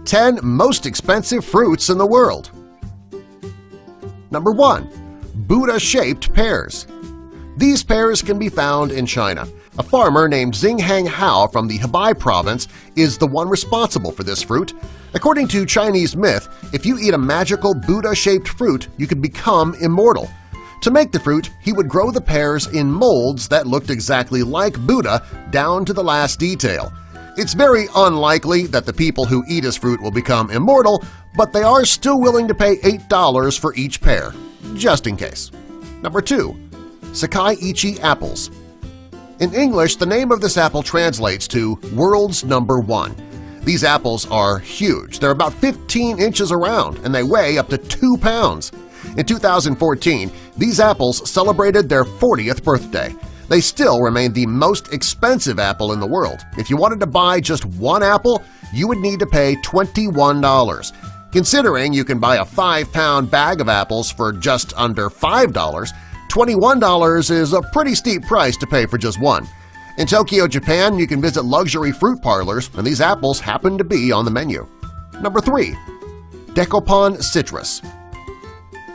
10 most expensive fruits in the world. Number 1. Buddha-shaped pears. These pears can be found in China. A farmer named Xinghang Hao from the Hebei province is the one responsible for this fruit. According to Chinese myth, if you eat a magical Buddha-shaped fruit, you could become immortal. To make the fruit, he would grow the pears in molds that looked exactly like Buddha down to the last detail. It's very unlikely that the people who eat his fruit will become immortal, but they are still willing to pay $8 for each pear, just in case. Number 2. Sakai-ichi apples. In English, the name of this apple translates to "world's number one." These apples are huge. They're about 15 inches around, and they weigh up to 2 pounds. In 2014, these apples celebrated their 40th birthday. They still remain the most expensive apple in the world. If you wanted to buy just one apple, you would need to pay $21. Considering you can buy a 5-pound bag of apples for just under $5, $21 is a pretty steep price to pay for just one. In Tokyo, Japan, you can visit luxury fruit parlors, and these apples happen to be on the menu. Number 3. Decoupon citrus.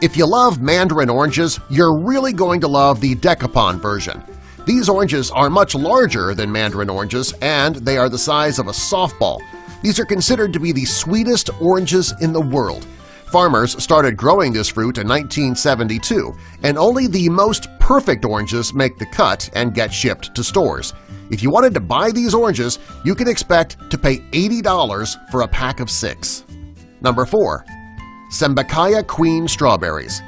If you love mandarin oranges, you're really going to love the Decoupon version. These oranges are much larger than mandarin oranges, and they are the size of a softball. These are considered to be the sweetest oranges in the world. Farmers started growing this fruit in 1972, and only the most perfect oranges make the cut and get shipped to stores. If you wanted to buy these oranges, you can expect to pay $80 for a pack of 6. Number 4. Sembakaya Queen Strawberries.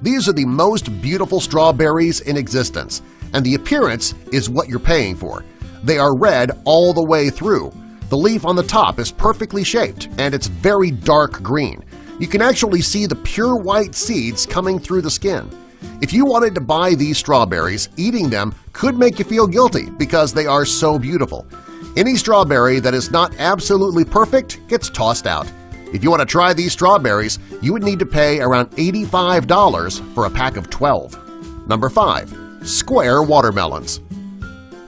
These are the most beautiful strawberries in existence, and the appearance is what you're paying for. They are red all the way through. The leaf on the top is perfectly shaped, and it's very dark green. You can actually see the pure white seeds coming through the skin. If you wanted to buy these strawberries, eating them could make you feel guilty because they are so beautiful. Any strawberry that is not absolutely perfect gets tossed out. If you want to try these strawberries, you would need to pay around $85 for a pack of 12. Number 5. Square watermelons.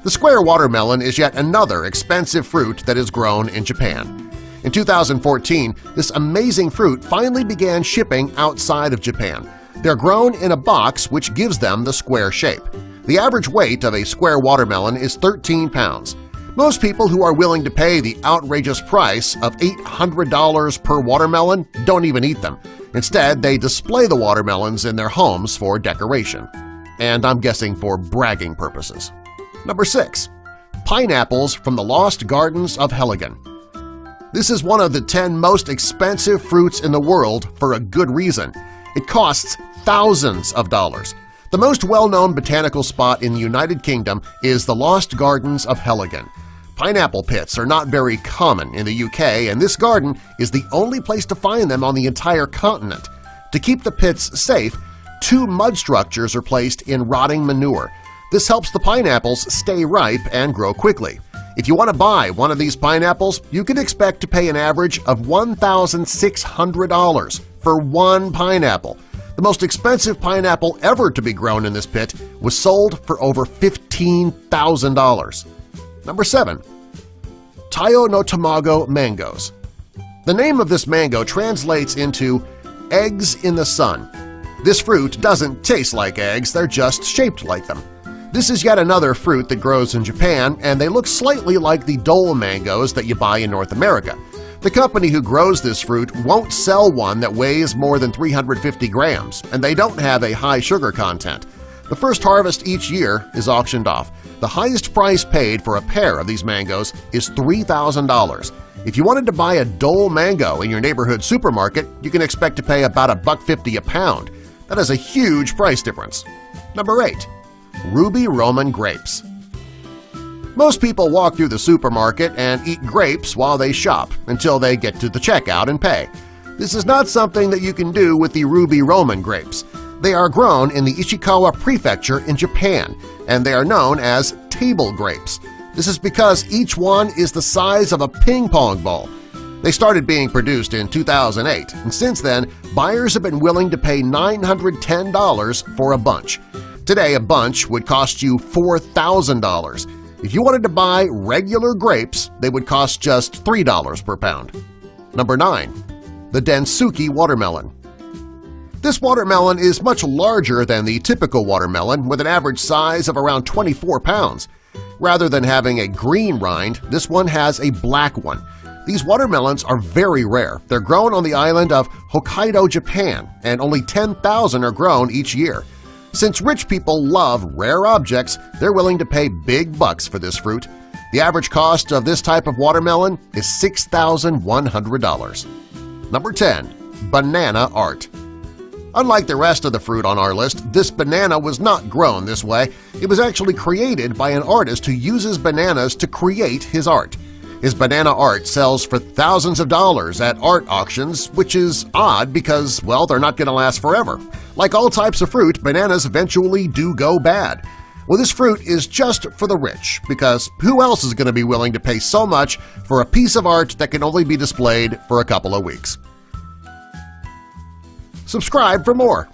The square watermelon is yet another expensive fruit that is grown in Japan. In 2014, this amazing fruit finally began shipping outside of Japan. They're grown in a box which gives them the square shape. The average weight of a square watermelon is 13 pounds. Most people who are willing to pay the outrageous price of $800 per watermelon don't even eat them. Instead, they display the watermelons in their homes for decoration. And I'm guessing for bragging purposes. Number 6. Pineapples from the Lost Gardens of Helligan. This is one of the 10 most expensive fruits in the world for a good reason. It costs thousands of dollars. The most well-known botanical spot in the United Kingdom is the Lost Gardens of Helligan. Pineapple pits are not very common in the UK, and this garden is the only place to find them on the entire continent. To keep the pits safe, 2 mud structures are placed in rotting manure. This helps the pineapples stay ripe and grow quickly. If you want to buy one of these pineapples, you can expect to pay an average of $1,600 for one pineapple. The most expensive pineapple ever to be grown in this pit was sold for over $15,000. Number 7. Tayo no Tamago mangoes. The name of this mango translates into eggs in the sun. This fruit doesn't taste like eggs, they're just shaped like them. This is yet another fruit that grows in Japan, and they look slightly like the dole mangoes that you buy in North America. The company who grows this fruit won't sell one that weighs more than 350 grams, and they don't have a high sugar content. The first harvest each year is auctioned off. The highest price paid for a pair of these mangoes is $3,000. If you wanted to buy a dole mango in your neighborhood supermarket, you can expect to pay about $1.50 a pound. That is a huge price difference. Number 8. Ruby Roman grapes. Most people walk through the supermarket and eat grapes while they shop until they get to the checkout and pay. This is not something that you can do with the Ruby Roman grapes. They are grown in the Ishikawa Prefecture in Japan, and they are known as table grapes. This is because each one is the size of a ping-pong ball. They started being produced in 2008, and since then, buyers have been willing to pay $910 for a bunch. Today, a bunch would cost you $4,000. If you wanted to buy regular grapes, they would cost just $3 per pound. Number 9. The Densuki watermelon. This watermelon is much larger than the typical watermelon, with an average size of around 24 pounds. Rather than having a green rind, this one has a black one. These watermelons are very rare. They're grown on the island of Hokkaido, Japan, and only 10,000 are grown each year. Since rich people love rare objects, they're willing to pay big bucks for this fruit. The average cost of this type of watermelon is $6,100. Number 10. Banana art. Unlike the rest of the fruit on our list, this banana was not grown this way. It was actually created by an artist who uses bananas to create his art. His banana art sells for thousands of dollars at art auctions, which is odd because, well, they're not going to last forever. Like all types of fruit, bananas eventually do go bad. Well, this fruit is just for the rich, because who else is going to be willing to pay so much for a piece of art that can only be displayed for a couple of weeks? Subscribe for more.